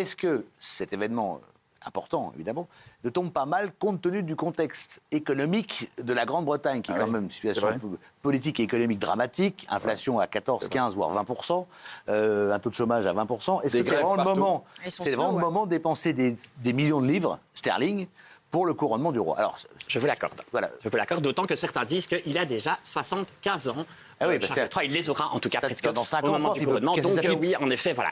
est-ce que cet événement important, évidemment, ne tombe pas mal compte tenu du contexte économique de la Grande-Bretagne, qui est quand même une situation politique et économique dramatique, inflation à 14, 15, voire 20%, un taux de chômage à 20%. Est-ce que c'est vraiment le moment de dépenser des millions de livres sterling pour le couronnement du roi? Alors, je vous l'accorde. Voilà. Je vous l'accorde, d'autant que certains disent qu'il a déjà 75 ans. Ah oui, Charles III, il les aura en tout cas presque dans 5 au moment du couronnement. Donc oui, en effet, voilà.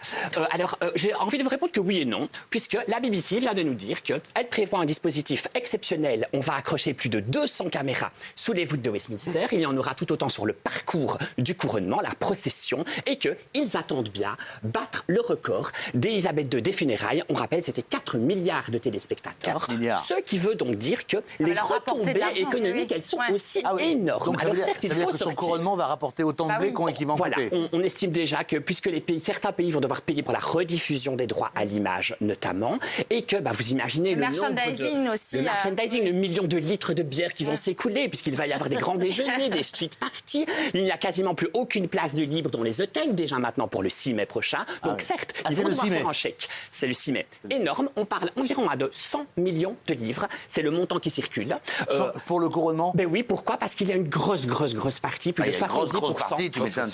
Alors, j'ai envie de vous répondre que oui et non, puisque la BBC vient de nous dire qu'elle prévoit un dispositif exceptionnel. On va accrocher plus de 200 caméras sous les voûtes de Westminster. Il y en aura tout autant sur le parcours du couronnement, la procession, et qu'ils attendent bien battre le record d'Élisabeth II des funérailles. On rappelle, c'était 4 milliards de téléspectateurs. 4 milliards. Ce qui veut donc dire que les retombées économiques, elles sont aussi énormes. Donc ça veut dire que son couronnement va rapporter autant de blé qu'il va en coûter. Voilà, on estime déjà que puisque certains pays vont devoir payer pour la rediffusion des droits à l'image notamment, et que vous imaginez le merchandising aussi, le merchandising, le million de litres de bière qui vont s'écouler, puisqu'il va y avoir des grands déjeuners, des street parties. Il n'y a quasiment plus aucune place de libre dans les hôtels, déjà maintenant pour le 6 mai prochain. Donc certes, ils vont devoir faire un chèque. C'est le 6 mai. Énorme, on parle environ de 100 millions de livres. C'est le montant qui circule. Pour le couronnement? Ben oui, pourquoi? Parce qu'il y a une grosse partie, plus de 70%,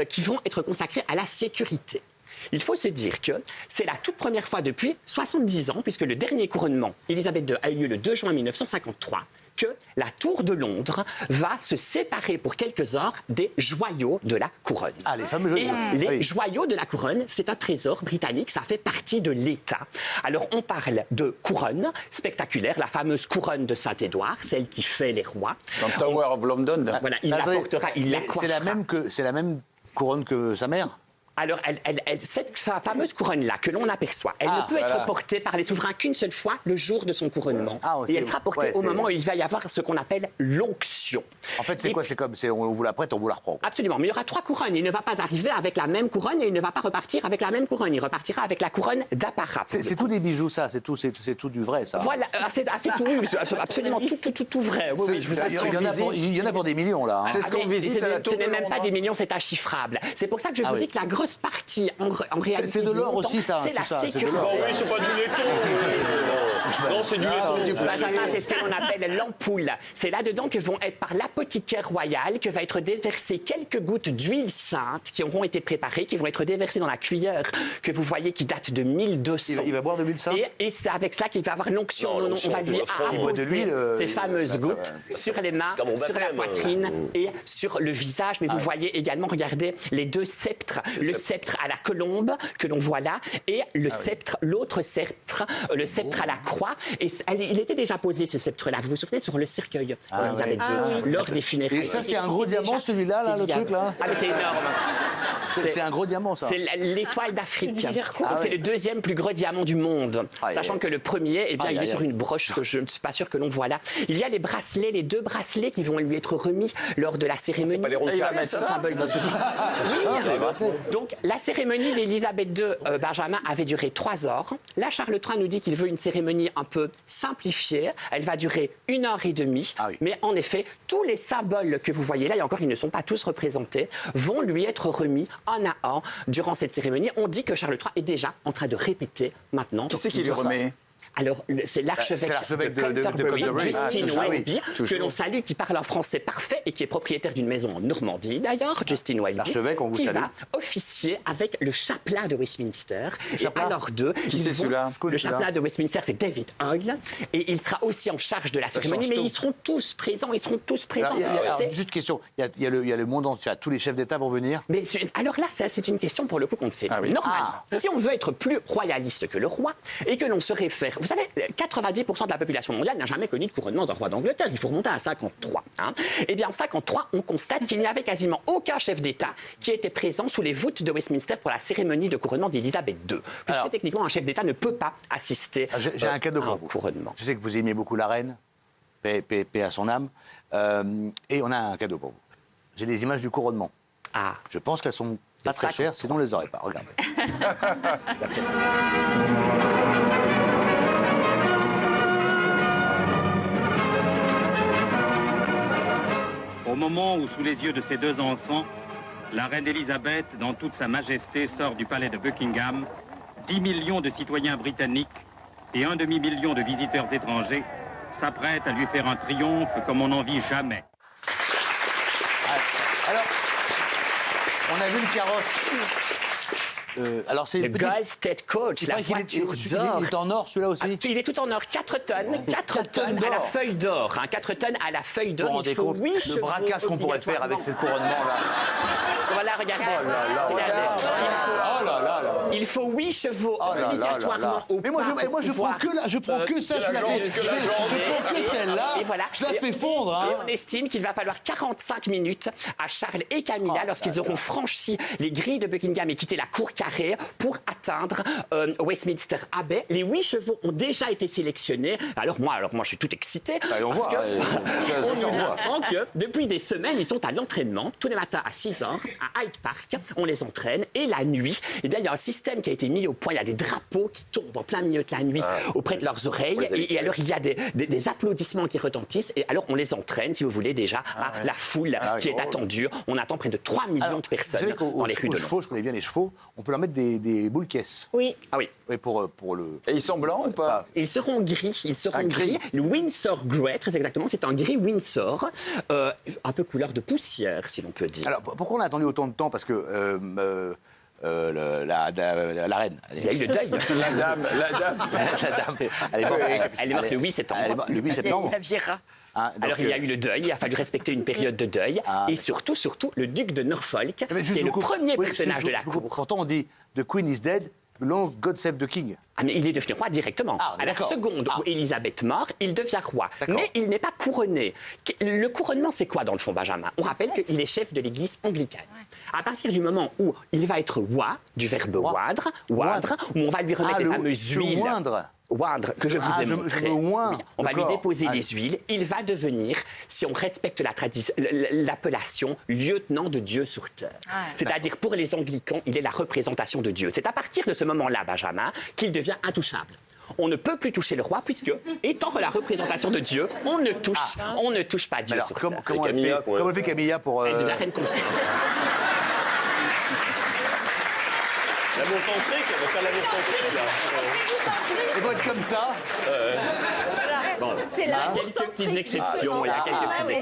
qui vont être consacrés à la sécurité. Il faut se dire que c'est la toute première fois depuis 70 ans, puisque le dernier couronnement, Élisabeth II, a eu lieu le 2 juin 1953, que la Tour de Londres va se séparer pour quelques heures des joyaux de la couronne. Ah, les fameux joyaux. Et les joyaux de la couronne, c'est un trésor britannique, ça fait partie de l'État. Alors, on parle de couronne spectaculaire, la fameuse couronne de Saint-Édouard, celle qui fait les rois. Dans le Tower of London. Voilà, il la portera, il la coiffera. C'est la même couronne que sa mère? Alors, sa fameuse couronne-là, que l'on aperçoit, elle ne peut être portée par les souverains qu'une seule fois, le jour de son couronnement. Et elle sera portée au moment où il va y avoir ce qu'on appelle l'onction. En fait, c'est quoi? C'est comme, on vous la prête, on vous la reprend. Absolument. Mais il y aura 3 couronnes. Il ne va pas arriver avec la même couronne et il ne va pas repartir avec la même couronne. Il repartira avec la couronne d'apparat. C'est tout des bijoux, ça. C'est tout du vrai, ça. Voilà. C'est absolument tout vrai. Oui, je vous assure. Il y en a pour des millions, là. C'est ce qu'on visite à la Tour de Londres. Ce n'est même pas des millions, c'est inchiffrable. C'est pour ça que je vous dis que la grosse partie, en réalité, c'est de l'or aussi, ça. C'est la sécurité. Bon, oui, c'est pas du laiton. Non, c'est du laiton. Benjamin, c'est ce que l'on appelle l'ampoule. C'est là-dedans que vont être par l'apothicaire royal que va être déversé quelques gouttes d'huile sainte qui auront été préparées, qui vont être déversées dans la cuillère que vous voyez qui date de 1200. Il va boire de l'huile sainte? Et c'est avec cela qu'il va avoir l'onction. On va lui apposer ces fameuses gouttes sur les mains, sur la poitrine et sur le visage. Mais vous voyez également, regardez, les 2 sceptres. Le sceptre à la colombe que l'on voit là et le sceptre, l'autre sceptre, le sceptre à la croix. Et il était déjà posé, ce sceptre-là. Vous vous souvenez, sur le cercueil d'Élisabeth II, lors des funérailles. Et ça, c'est un gros diamant, celui-là, le truc, là? Ah, mais c'est énorme. C'est un gros diamant, ça. C'est l'étoile d'Afrique. C'est le 2e plus gros diamant du monde. Sachant que le premier, il est sur une broche que je ne suis pas sûr que l'on voit là. Il y a les bracelets, les 2 bracelets qui vont lui être remis lors de la cérémonie. C'est pas les ronds de symbole. Donc, la cérémonie d'Élisabeth II, Benjamin, avait duré 3 heures. Là, Charles III nous dit qu'il veut une cérémonie un peu simplifiée. Elle va durer 1h30. Mais en effet, tous les symboles que vous voyez là, et encore, ils ne sont pas tous représentés, vont lui être remis un à un durant cette cérémonie. On dit que Charles III est déjà en train de répéter maintenant. Qui c'est qui lui remet? Alors, c'est l'archevêque de Canterbury, Justin Welby, que l'on salue, qui parle un français parfait et qui est propriétaire d'une maison en Normandie, d'ailleurs, Justin Welby, l'archevêque, on vous salue, qui va officier avec le chapelain de Westminster. Et alors qui c'est celui-là? Le chapelain de Westminster, c'est David Hoyle, et il sera aussi en charge de la cérémonie, mais ils seront tous présents, Juste question, il y a le monde entier, tous les chefs d'État vont venir? Mais alors là, c'est une question pour le coup qu'on ne sait pas. Normalement, si on veut être plus royaliste que le roi, et que l'on se réfère... Vous savez, 90% de la population mondiale n'a jamais connu de couronnement d'un roi d'Angleterre. Il faut remonter à 53. Eh bien, en 53, on constate qu'il n'y avait quasiment aucun chef d'État qui était présent sous les voûtes de Westminster pour la cérémonie de couronnement d'Élisabeth II. Puisque techniquement, un chef d'État ne peut pas assister j'ai un cadeau à pour un vous. Couronnement. Je sais que vous aimez beaucoup la reine, paix à son âme, et on a un cadeau pour vous. J'ai des images du couronnement. Je pense qu'elles sont pas très chères, sinon on les aurait pas. Regardez. Au moment où, sous les yeux de ses 2 enfants, la reine Élisabeth, dans toute sa majesté, sort du palais de Buckingham, 10 millions de citoyens britanniques et 1 demi-million de visiteurs étrangers s'apprêtent à lui faire un triomphe comme on n'en vit jamais. Alors, on a vu le carrosse. Alors c'est le Gold State Coach, la voiture d'or. Il est en or celui-là aussi. Il est tout en or, 4 tonnes, 4 tonnes à la feuille d'or. 4 tonnes à la feuille d'or, il faut 8 chevaux. Le braquage qu'on pourrait faire avec ce couronnement-là. Voilà, regardez. Il faut 8 chevaux obligatoirement au Mais moi je prends que ça, je prends que celle-là, je la fais fondre. Et on estime qu'il va falloir 45 minutes à Charles et Camilla lorsqu'ils auront franchi les grilles de Buckingham et quitté la cour carrée pour atteindre Westminster Abbey. Les 8 chevaux ont déjà été sélectionnés. Alors moi je suis tout excité. On parce voit, on nous apprend que depuis des semaines, ils sont à l'entraînement. Tous les matins à 6h à Hyde Park, on les entraîne. Et la nuit, eh bien, il y a un système qui a été mis au point. Il y a des drapeaux qui tombent en plein milieu de la nuit auprès de leurs oreilles. Et alors, il y a des applaudissements qui retentissent. Et alors, on les entraîne, si vous voulez, déjà à la foule qui est attendue. On attend près de 3 millions de personnes dans les rues de Londres. Je connais bien les chevaux. On peut leur mettre des boules caisses. Oui. Ah oui. Oui, pour le... Et ils sont blancs ou pas? Ils seront gris. Gris. Le Windsor Grey, très exactement. C'est un gris Windsor, un peu couleur de poussière, si l'on peut dire. Alors, pourquoi on a attendu autant de temps? Parce que la reine... Il y a eu le deuil. La dame. Elle est morte le 8 septembre. Le 8 septembre. La Viera. Alors, il y a eu le deuil, il a fallu respecter une période de deuil. Et surtout, le duc de Norfolk, qui est le premier personnage de la cour. Pourtant, on dit « The Queen is dead ». Long God Save the King. Ah, mais il est devenu roi directement. À la seconde où Élisabeth meurt, il devient roi. Mais il n'est pas couronné. Le couronnement, c'est quoi dans le fond, Benjamin? On rappelle qu'il est chef de l'église anglicane. À partir du moment où il va être roi, du verbe oindre, où on va lui remettre les fameuses huiles. Oindre, que je vous ai montré. On va lui déposer les huiles. Il va devenir, si on respecte l'appellation, lieutenant de Dieu sur terre. C'est-à-dire, pour les anglicans, il est la représentation de Dieu. C'est à partir de ce moment-là, Benjamin, qu'il devient intouchable. On ne peut plus toucher le roi puisque, étant la représentation de Dieu, on ne touche pas Dieu sur terre. Comment elle fait Camilla pour... Elle devient reine consort. L'amour tantrique, elle va faire l'amour tantrique, là. Elle doit être comme ça. C'est là. Il y a quelques petites exceptions.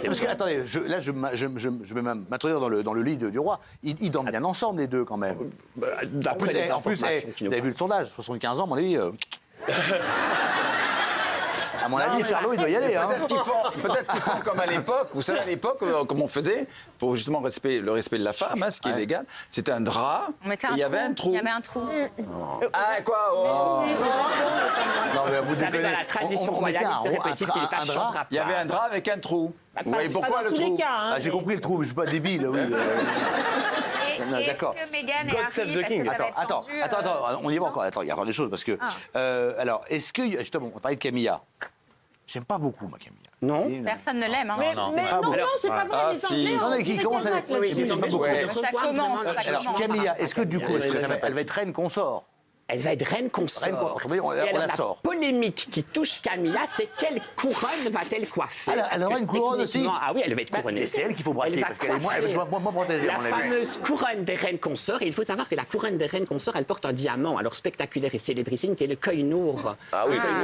Parce que, attendez, je vais m'introduire dans le lit du roi. Ils dorment bien ensemble, les deux, quand même. En plus, vous avez vu le sondage, 75 ans, à mon avis... À mon avis, Charlot, il doit y aller. Peut-être qu'ils font comme à l'époque. Vous savez, à l'époque, comme on faisait, pour justement le respect de la femme, ce qui est légal, c'était un drap. Et il y avait un trou. Il y avait un trou. Ah, quoi? Non, mais vous savez, dans la tradition royale, il serait possible qu'il fasse chambre à part. Il y avait un drap avec un trou. Vous voyez pourquoi le trou? J'ai compris le trou, mais je ne suis pas débile. Oui. Est-ce que Meghan et Harry, parce que ça va être tendu, Attends, on y va encore. Attends, il y a encore des choses, parce que... alors, est-ce que... Justement, on parlait de Camilla. J'aime pas beaucoup, ma Camilla. Non. Personne ne l'aime. Mais non, c'est pas vrai, les Anglais. Non, mais qui commence à... Ça commence. Camilla, est-ce que du coup, elle va être reine consort? Elle va être reine consort. On la sort. La polémique qui touche Camilla, c'est quelle couronne va-t-elle coiffer? Elle aura une couronne aussi? Ah oui, elle va être couronnée. Et c'est elle qu'il faut braquer, parce qu'elle est moins protégée, la fameuse couronne des reines consorts. Et il faut savoir que la couronne des reines consorts, elle porte un diamant, alors spectaculaire et célébrissime, qui est le Koh-i-Noor.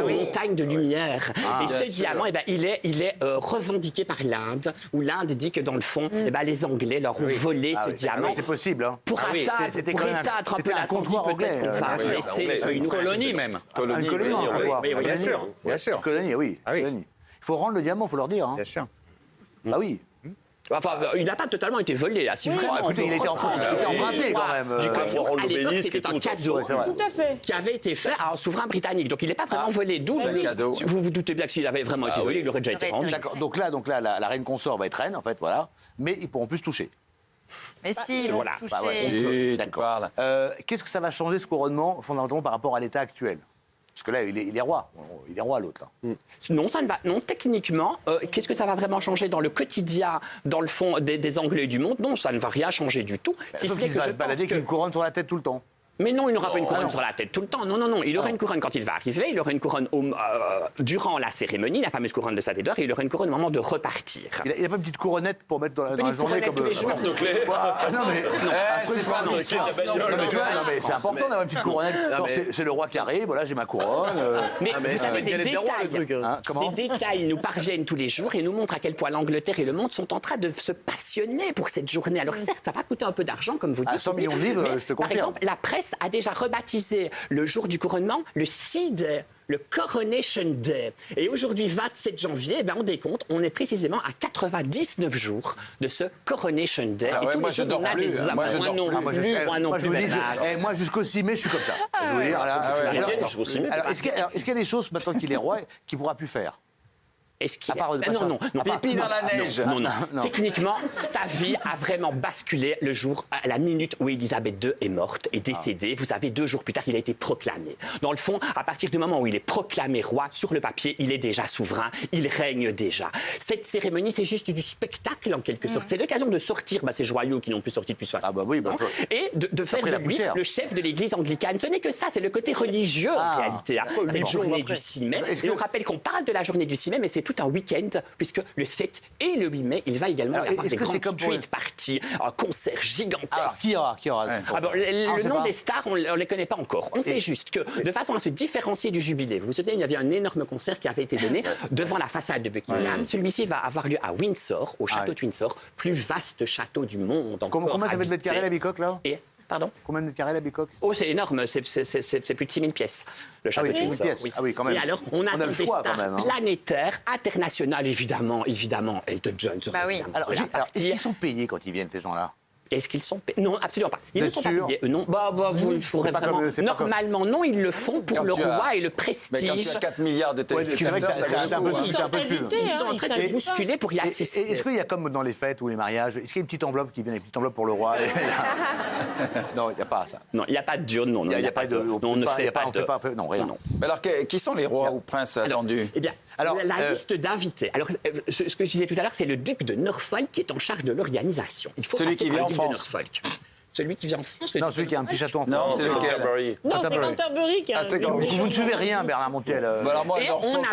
Montagne de lumière. Et ce diamant, il est revendiqué par l'Inde, où l'Inde dit que dans le fond, les Anglais leur ont volé ce diamant. C'est possible. Pour éteindre un peu l'incendie, peut-être qu'on va... Une colonie même. Colonie, bien sûr. Colonie, oui. Il faut rendre le diamant, il faut leur dire. Bien sûr. Ah oui. Enfin, il n'a pas totalement été volé. Si vraiment écoutez, il était emprunté quand même. À l'époque, c'était un cadeau Tout à fait. qui avait été fait à un souverain britannique. Donc, il n'est pas vraiment volé. D'où cadeau. vous vous doutez bien que s'il avait vraiment été volé, il aurait déjà été rendu. D'accord. Donc là, la reine consort va être reine, en fait, voilà. Mais ils pourront plus se toucher. Mais si, ils vont se toucher. D'accord. Qu'est-ce que ça va changer, ce couronnement, fondamentalement, par rapport à l'état actuel? Parce que là, il est roi. Il est roi, l'autre, là. Non, ça ne va. Non, techniquement, qu'est-ce que ça va vraiment changer dans le quotidien, dans le fond des Anglais du monde? Non, ça ne va rien changer du tout. Si ce n'est que se balader avec une couronne sur la tête tout le temps. Mais non, il n'aura pas une couronne sur la tête tout le temps. Non. Il aura une couronne quand il va arriver, il aura une couronne durant la cérémonie, la fameuse couronne de sa d'or, et il aura une couronne au moment de repartir. Il n'a pas une petite couronnette pour mettre dans la journée comme... tous les jours. Non, mais... C'est pas dans c'est important d'avoir une petite couronnette. C'est le roi qui arrive, voilà, j'ai ma couronne. Mais vous savez, des détails nous parviennent tous les jours et nous montrent à quel point l'Angleterre et le monde sont en train de se passionner pour cette journée. Alors certes, ça va coûter un peu d'argent, comme vous dites. 100 millions de livres, je te confirme. Par exemple, la presse a déjà rebaptisé le jour du couronnement le C-Day, le Coronation Day. Et aujourd'hui, 27 janvier, on décompte, on est précisément à 99 jours de ce Coronation Day. Et tous les jours, on a des moi, jusqu'au 6 mai, je suis comme ça. Je veux dire, est-ce qu'il y a des choses, maintenant qu'il est roi, qu'il ne pourra plus faire? Est-ce qu'il non. Pipi dans la neige. Non. Techniquement, sa vie a vraiment basculé le jour, à la minute où Élisabeth II est morte et décédée. Vous savez, 2 jours plus tard, il a été proclamé. Dans le fond, à partir du moment où il est proclamé roi, sur le papier, il est déjà souverain, il règne déjà. Cette cérémonie, c'est juste du spectacle en quelque sorte. C'est l'occasion de sortir ces joyaux qui n'ont plus sorti depuis 60 ans et de faire de lui le chef de l'église anglicane. Ce n'est que ça, c'est le côté religieux en réalité. Cette journée du 6 mai. Et on rappelle qu'on parle de la journée du 6 mai, mais c'est tout un week-end, puisque le 7 et le 8 mai, il va également y avoir des grandes street parties, un concert gigantesque. Qui aura le nom des stars, on ne les connaît pas encore. On sait juste que, de façon à se différencier du jubilé, vous vous souvenez, il y avait un énorme concert qui avait été donné devant la façade de Buckingham. Celui-ci va avoir lieu à Windsor, au château de Windsor, plus vaste château du monde. Combien ça fait de mètres carrés la bicoque, là? Pardon? Combien de mètres carrés la bicoque? Oh, c'est énorme, c'est plus de 6000 pièces, le château de Windsor. Oui, quand même. Et alors, on a des stars planétaires, internationales, évidemment, Elton John. Alors, est-ce qu'ils sont payés quand ils viennent, ces gens-là? Est-ce qu'ils sont payés? Non, absolument pas. Ils ne sont pas payés. Non, il faudrait vraiment... Normalement, non, ils le font pour le roi et le prestige. Mais quand il y a 4 milliards de téléspectateurs, ça va un peu plus. Ils sont en train de bousculer pour y assister. Est-ce qu'il y a comme dans les fêtes ou les mariages, est-ce qu'il y a une petite enveloppe qui vient, une petite enveloppe pour le roi? Non, il n'y a pas ça. Non, il n'y a pas de dur, non. Il n'y a pas de... On ne fait pas de... Non, rien. Alors, qui sont les rois ou princes attendus? Eh bien, la liste d'invités. Alors, ce que je disais tout à l'heure, c'est le duc de Norfolk qui est en charge de l'organisation. Celui qui vient en France. Celui qui vient en France. Non, celui qui a un petit château en France. Non, c'est Canterbury. Non, c'est Canterbury qui a... Vous ne suivez rien, Bernard Montiel. Alors moi, et on n'a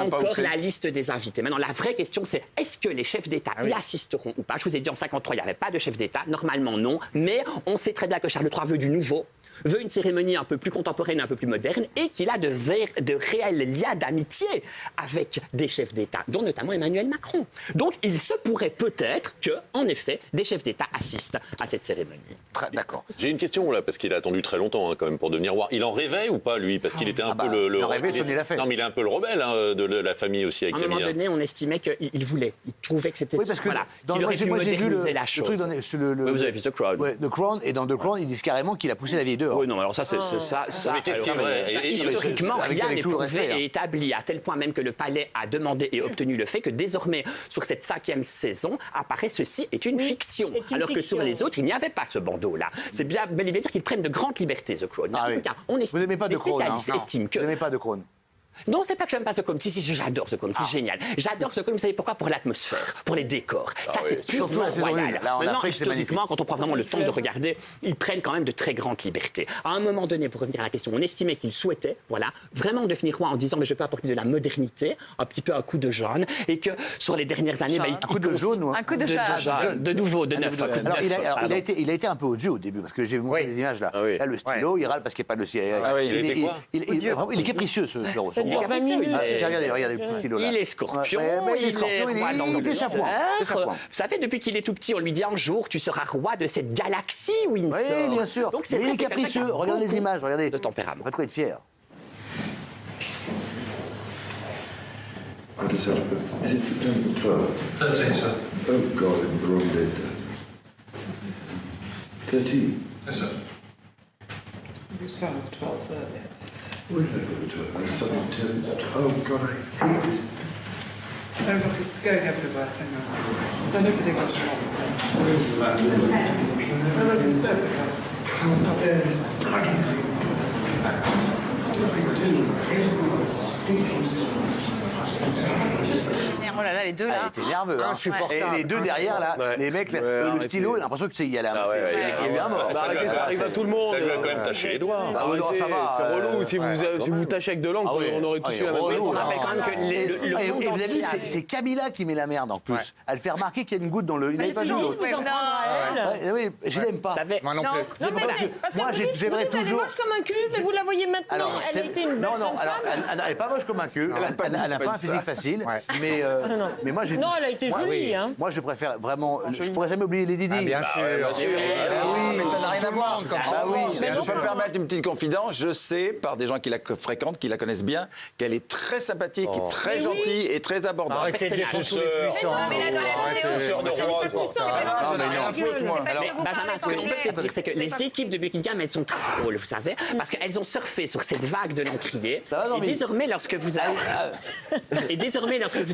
pas encore la liste des invités. Maintenant, la vraie question, c'est est-ce que les chefs d'État y assisteront ou pas? Je vous ai dit, en 1953, il n'y avait pas de chef d'État. Normalement, non. Mais on sait très bien que Charles III veut du nouveau, veut une cérémonie un peu plus contemporaine, un peu plus moderne, et qu'il a de réels liens d'amitié avec des chefs d'État, dont notamment Emmanuel Macron. Donc, il se pourrait peut-être que, en effet, des chefs d'État assistent à cette cérémonie. D'accord. J'ai une question là, parce qu'il a attendu très longtemps quand même pour devenir roi. Il en rêvait ou pas, lui? Parce qu'il était un peu le... Il en rêvait, Sonny l'a fait. Non, mais il est un peu le rebelle de la famille aussi avec Camilla. À un moment donné, on estimait qu'il voulait. Il trouvait que c'était... Oui, parce que qu'il aurait pu moderniser la chose. Vous avez vu The Crown. The Crown, et dans The Crown, ils disent carrément qu'il a poussé la vieille dehors. Oui, non, alors ça, c'est... Mais qu'est-ce qui est vrai? Historiquement, rien n'est prouvé et établi, à tel point même que le palais a demandé et obtenu le fait que désormais, sur cette 5e saison, apparaît ceci est une fiction. Alors que sur les autres, il n'y avait pas ce bandeau-là. C'est bien bel et bien dire qu'ils prennent de grandes libertés, The Crown. En tout cas, vous n'aimez pas The Crown, spécialistes estiment que... Vous n'aimez pas The Crown? Non, c'est pas que j'aime pas The Crown. Si, j'adore The Crown, c'est génial. J'adore The Crown, vous savez pourquoi? Pour l'atmosphère, pour les décors. Ça, c'est purement royal. Maintenant, historiquement, quand on prend vraiment le temps de regarder, ils prennent quand même de très grandes libertés. À un moment donné, pour revenir à la question, on estimait qu'ils souhaitaient, vraiment devenir roi en disant, mais je peux apporter de la modernité, un petit peu un coup de jaune, et que sur les dernières années, un coup de jaune ou un coup de jaune. De nouveau, de neuf. Alors, il a été un peu odieux au début, parce que j'ai vu les images là. Là, le stylo, il râle parce qu'il n'y a pas de CIA. Il est capricieux, ce roi. Regardez, le stylo là. Il est scorpion, il est chafouin. Vous savez, depuis qu'il est tout petit, on lui dit un jour, tu seras roi de cette galaxie, Windsor. Oui, bien sûr. Donc, il est capricieux. Regardez les images, regardez. De tempérament. Pas de quoi être fier. Is it September 12th? 13th, sir. Oh, God, I'm the wrong date then. 13? Yes, sir. You said 12th earlier. Where did I go to 12th? I suddenly turned... Oh, God, I hate this. Oh, look, it's going everywhere. Hang on. So nobody got it wrong. What is the matter? Oh, look, it's everywhere. Come there, this bloody thing. What do they do? Everyone's stinking. Oh là là, les deux là. Elle était nerveux. Et les deux derrière, là, les mecs, le stylo, j'ai l'impression qu'il y a il y a un mort. Ça arrive à tout le monde. Ça lui a quand même taché les doigts. Ça va. C'est relou. Si vous tâchez avec de l'encre, on aurait tous eu la même chose. On rappelle quand même que le monde entier... C'est Camilla qui met la merde en plus. Elle fait remarquer qu'il y a une goutte dans le... C'est toujours vous en prendre. Oui, je l'aime pas. Moi non plus. Non, mais parce que vous dites elle est moche comme un cul, mais vous la voyez maintenant. Elle a été une belle jeune femme. Elle n'est pas moche comme un cul. Elle n'a pas un physique facile. Mais moi, j'ai... Non, elle a été jolie. Moi, je préfère vraiment... Je ne pourrais jamais oublier les Didi. Bien sûr. Oui, mais ça n'a rien à voir. Je peux me permettre une petite confidence. Je sais, par des gens qui la fréquentent, qui la connaissent bien, qu'elle est très sympathique, très gentille et très abordable. Arrêtez de dire tous les puissants. Benjamin, ce que l'on peut peut-être dire, c'est que les équipes de Buckingham, elles sont très drôles, vous savez, parce qu'elles ont surfé sur cette vague de l'encrier. Et désormais, lorsque vous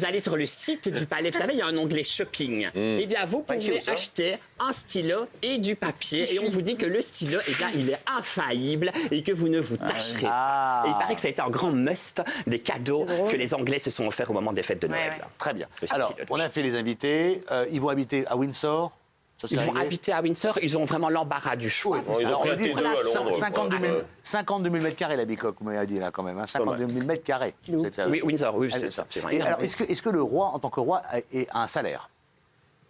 allez sur le site du palais, vous savez, il y a un onglet shopping. Eh bien, vous pouvez acheter un stylo et du papier, et on vous dit que le stylo, eh bien, il est infaillible et que vous ne vous tâcherez. Et il paraît que ça a été un grand must des cadeaux que les Anglais se sont offerts au moment des fêtes de Noël. Très bien. Alors, on a fait les invités. Ils vont habiter à Windsor. Ils vont habiter à Windsor, ils ont vraiment l'embarras du choix. Ils ont pris un T2 à Londres. 52 000 mètres carrés, la Bicoque, vous m'avez dit là quand même. 52 000 mètres carrés. Oui, Windsor, oui, c'est ça. Alors, est-ce que le roi, en tant que roi, a un salaire ?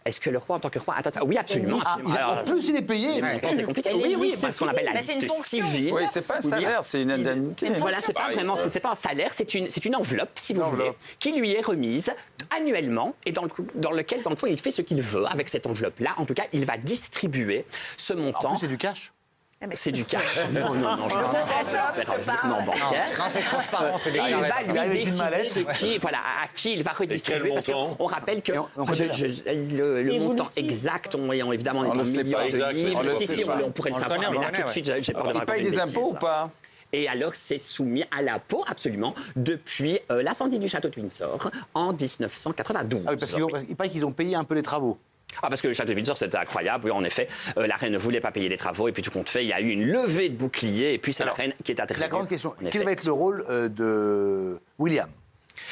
Est-ce que le roi, en tant que roi... Attends, oui, absolument. En plus, il est payé. C'est compliqué. Oui, c'est ce qu'on appelle la liste civile. Oui, c'est pas un salaire, c'est une indemnité. Voilà, c'est pas vraiment, c'est pas un salaire, c'est une enveloppe, si vous voulez, qui lui est remise annuellement et dans lequel, dans le fond, il fait ce qu'il veut avec cette enveloppe-là. En tout cas, il va distribuer ce montant. En plus, c'est du cash. C'est du cash. Non, je ne pense pas. Non, bancaire. Non, c'est transparent, c'est déclaré. Il va lui décider à qui il va redistribuer. Parce qu'on rappelle que le montant exact, évidemment, on est en millions de livres. Si, on pourrait le savoir, mais là, tout de suite, j'ai peur de raconter. Il paye des impôts ou pas ? Et alors, c'est soumis à l'impôt, absolument, depuis l'incendie du château de Windsor en 1992. Ah oui, parce qu'il paraît qu'ils ont payé un peu les travaux. Parce que le château de Windsor, c'était incroyable. Oui, en effet, la reine ne voulait pas payer les travaux. Et puis, tout compte fait, il y a eu une levée de boucliers. Et puis, c'est la reine qui est atterrée. La grande question, quel va être le rôle de William ?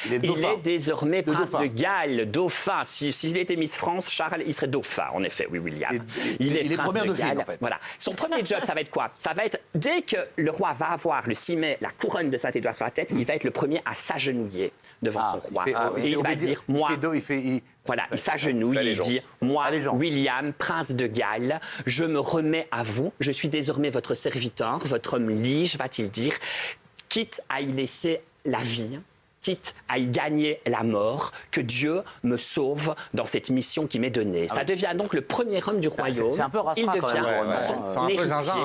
Il est désormais prince de Galles, dauphin. S'il était Miss France, Charles, il serait dauphin, en effet, oui, William. Il est prince de Galles. En fait. Voilà. Son premier job, ça va être quoi ? Ça va être, dès que le roi va avoir le 6 mai la couronne de Saint-Édouard sur la tête, il va être le premier à s'agenouiller devant son roi. Et il va dire, moi... Voilà, il s'agenouille, il dit « Moi, William, prince de Galles, je me remets à vous. Je suis désormais votre serviteur, votre homme lige, va-t-il dire, quitte à y laisser la vie, quitte à y gagner la mort, que Dieu me sauve dans cette mission qui m'est donnée. » Ça devient donc le premier homme du royaume. C'est un peu il devient son héritier.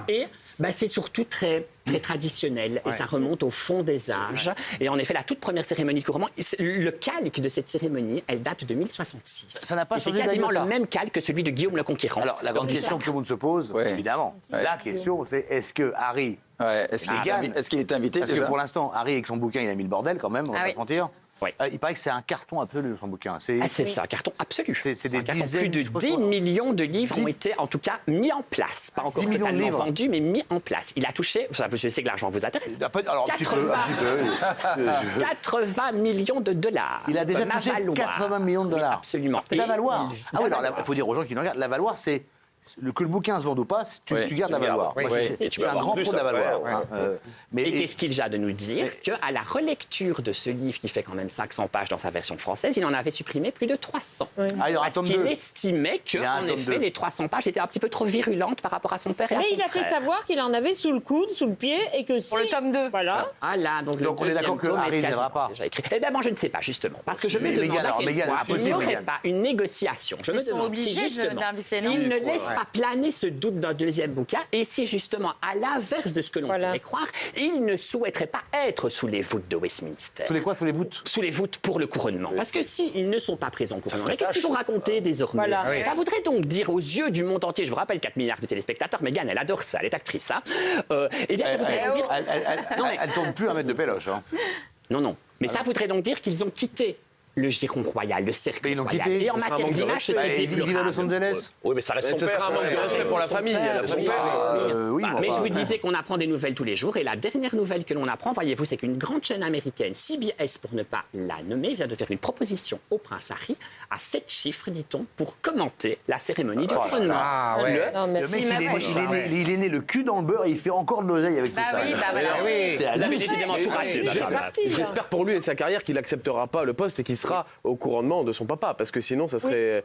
Et c'est surtout très traditionnel, et ça remonte au fond des âges. Et en effet, la toute première cérémonie de couronnement, le calque de cette cérémonie, elle date de 1066. Ça n'a pas changé. C'est quasiment le même calque que celui de Guillaume le Conquérant. Alors, la grande question que tout le monde se pose, évidemment, la question, c'est est-ce que Harry... Est-ce qu'il est invité Parce déjà ? que pour l'instant, Harry, avec son bouquin, il a mis le bordel quand même, on va pas se mentir. Oui. Il paraît que c'est un carton absolu, son bouquin. C'est ça, un carton absolu. C'est des dizaines... Plus de 10 millions de livres ont été, en tout cas, mis en place. Pas encore totalement vendus, mais mis en place. Il a touché... Je sais que l'argent vous intéresse. Alors, 80 millions de dollars. Il a déjà touché 80 millions de dollars. Absolument. La Valoir. Ah oui, alors il faut dire aux gens qui nous regardent, la Valoir, c'est... Que le bouquin se vende ou pas, tu gardes la Valoir. Tu as un grand pot de la Valoir. Et qu'est-ce qu'il a de nous dire qu'à la relecture de ce livre, qui fait quand même 500 pages dans sa version française, il en avait supprimé plus de 300. Parce qu'il estimait qu'en effet, les 300 pages étaient un petit peu trop virulentes par rapport à son père et à son frère. Mais il a fait savoir qu'il en avait sous le coude, sous le pied, et que pour le tome 2. Voilà. Donc on est d'accord que Harry ne viendra pas. Eh bien, moi, je ne sais pas, justement. Parce que je me demande à quel point il n'y aurait pas une négociation. Je me demande si, justement, il ne laisse pas planer ce doute d'un deuxième bouquin, et si justement, à l'inverse de ce que l'on pourrait croire, il ne souhaiterait pas être sous les voûtes de Westminster. Sous les quoi, sous les voûtes ? Sous les voûtes pour le couronnement. Parce que s'ils ne sont pas présents au couronnement, qu'est-ce qu'ils vont raconter désormais ? Ça voudrait donc dire aux yeux du monde entier, je vous rappelle 4 milliards de téléspectateurs, Meghan, elle adore ça, elle est actrice, hein. Eh bien, ça voudrait donc dire... Elle tourne plus un mètre de péloche, hein. Non. Mais ça voudrait donc dire qu'ils ont quitté le giron royal, le cercle ils l'ont royal. quitté. Et en matière d'image, c'est il vit à Los Angeles. Oui, mais ça reste son père. Ce sera un manque de respect pour la famille. Mais je vous disais qu'on apprend des nouvelles tous les jours. Et la dernière nouvelle que l'on apprend, voyez-vous, c'est qu'une grande chaîne américaine, CBS, pour ne pas la nommer, vient de faire une proposition au prince Harry à 7 chiffres, dit-on, pour commenter la cérémonie du couronnement. Ah ouais. Le mec, il est né le cul dans le beurre et il fait encore de l'oseille avec tout ça. Vous avez décidément tout raté. J'espère pour lui et sa carrière qu'il n'acceptera pas le poste et qu'il sera au couronnement de son papa, parce que sinon ça serait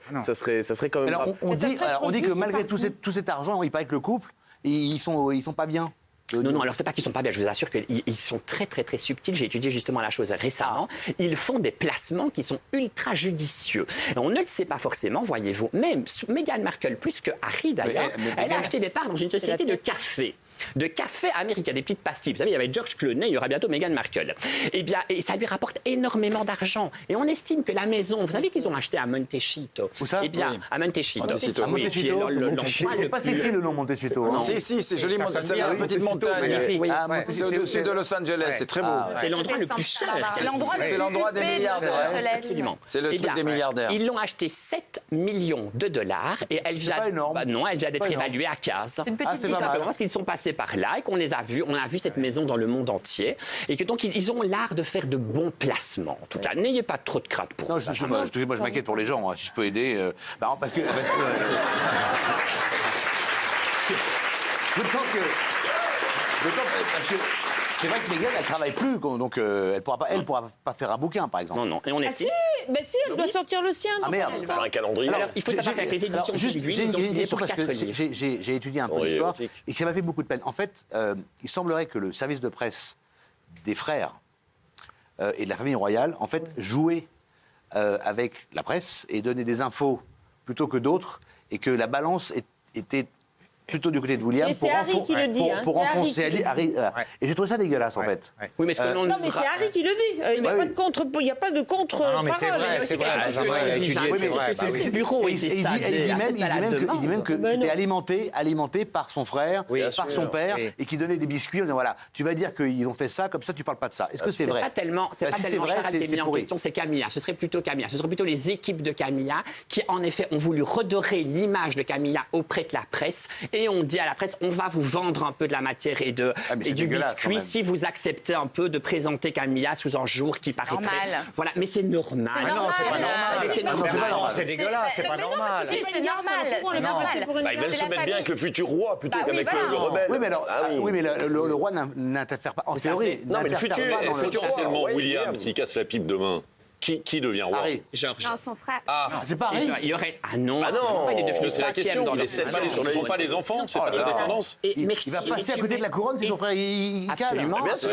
quand même. Alors, on dit que malgré tout cet argent, il paraît que le couple, ils sont pas bien. Non, alors c'est pas qu'ils sont pas bien, je vous assure qu'ils sont très très très subtils. J'ai étudié justement la chose récemment. Ils font des placements qui sont ultra judicieux. Et on ne le sait pas forcément, voyez-vous. Même Meghan Markle, plus que Harry d'ailleurs, elle a acheté des parts dans une société de café. De café américain, des petites pastilles. Vous savez, il y avait George Clooney, il y aura bientôt Meghan Markle. Eh bien, et ça lui rapporte énormément d'argent. Et on estime que la maison, vous savez qu'ils ont acheté à Montecito. Où ça? Eh bien, à Montecito. Oui, c'est pas sexy le nom Montecito. Si, c'est joli, c'est une petite montagne. C'est au-dessus de Los Angeles, c'est très beau. C'est l'endroit le plus cher. C'est l'endroit des milliardaires. Absolument. C'est le truc des milliardaires. Ils l'ont acheté 7 millions de dollars et elle vient. Pas énorme. Non, elle vient d'être évaluée à 15. C'est une petite simplement parce qu'ils sont passés par là et qu'on les a vus. On a vu cette maison dans le monde entier et que donc ils ont l'art de faire de bons placements. En tout cas, n'ayez pas trop de crainte pour ça. Moi, je m'inquiète pour les gens. Si je peux aider, parce que. C'est vrai que Meghan, elle travaille plus, donc elle pourra pas faire un bouquin, par exemple. Non. Et on estime. Si, elle doit sortir le sien. Ah merde. Faire un calendrier. Alors, il faut savoir qu'avec les éditions j'ai une question parce que j'ai étudié un peu l'histoire et que ça m'a fait beaucoup de peine. En fait, il semblerait que le service de presse des frères et de la famille royale, en fait, jouait avec la presse et donnait des infos plutôt que d'autres, et que la balance était plutôt du côté de William pour enfoncer Harry. Et j'ai trouvé ça dégueulasse en fait. Oui, mais non, mais c'est Harry qui le dit. Il n'y a pas de contre-parole. Non, mais c'est vrai. C'est le bureau. Il dit même que c'était alimenté par son frère, par son père, et qui donnait des biscuits. Voilà, tu vas dire qu'ils ont fait ça, comme ça tu parles pas de ça. Est-ce que c'est vrai? C'est pas tellement Charles qui est mis en question, c'est Camilla. Ce serait plutôt Camilla. Ce serait plutôt les équipes de Camilla qui, en effet, ont voulu redorer l'image de Camilla auprès de la presse. Et on dit à la presse, on va vous vendre un peu de la matière et du biscuit si vous acceptez un peu de présenter Camilla sous un jour qui paraît très... Voilà, mais c'est normal. C'est normal. C'est dégueulasse, c'est pas normal. Si, c'est normal. Ils veulent se mettre bien avec le futur roi plutôt qu'avec le rebelle. Oui, mais le roi n'interfère pas. En théorie, non, mais le futur potentiellement William, s'il casse la pipe demain. Qui devient roi? Harry. George. Non, son frère. C'est pas Harry. Il y aurait... Ah non, il est devenu c'est la question. Ce ne sont pas les enfants, c'est pas sa descendance. Il va passer à côté de la couronne si son frère il cale. Absolument. Bien sûr.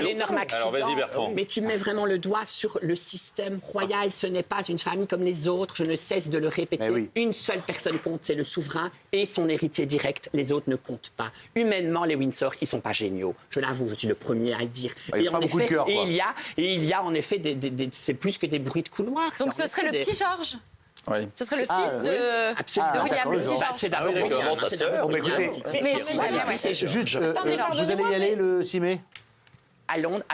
L'énorme accident. Alors vas-y Bertrand. Mais tu mets vraiment le doigt sur le système royal. Ce n'est pas une famille comme les autres. Je ne cesse de le répéter. Une seule personne compte, c'est le souverain et son héritier direct. Les autres ne comptent pas. Humainement, les Windsor, ils sont pas géniaux. Je l'avoue, je suis le premier à le dire. Il y a pas beaucoup de cœur. Et il y a en effet c'est plus que des bruits de couloir. Donc ce serait le petit George. Oui. Ce serait le fils de William, le petit George. C'est d'abord William. Mais c'est juste, vous allez y aller le 6 mai? À Londres,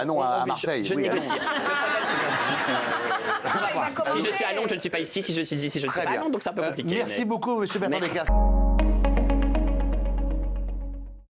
non, à Marseille. Je négocie. Si je suis à Londres, je ne suis pas ici. Si je suis ici, je ne suis pas à Londres. Donc c'est un peu compliqué. Merci beaucoup, monsieur Bertrand Descasques.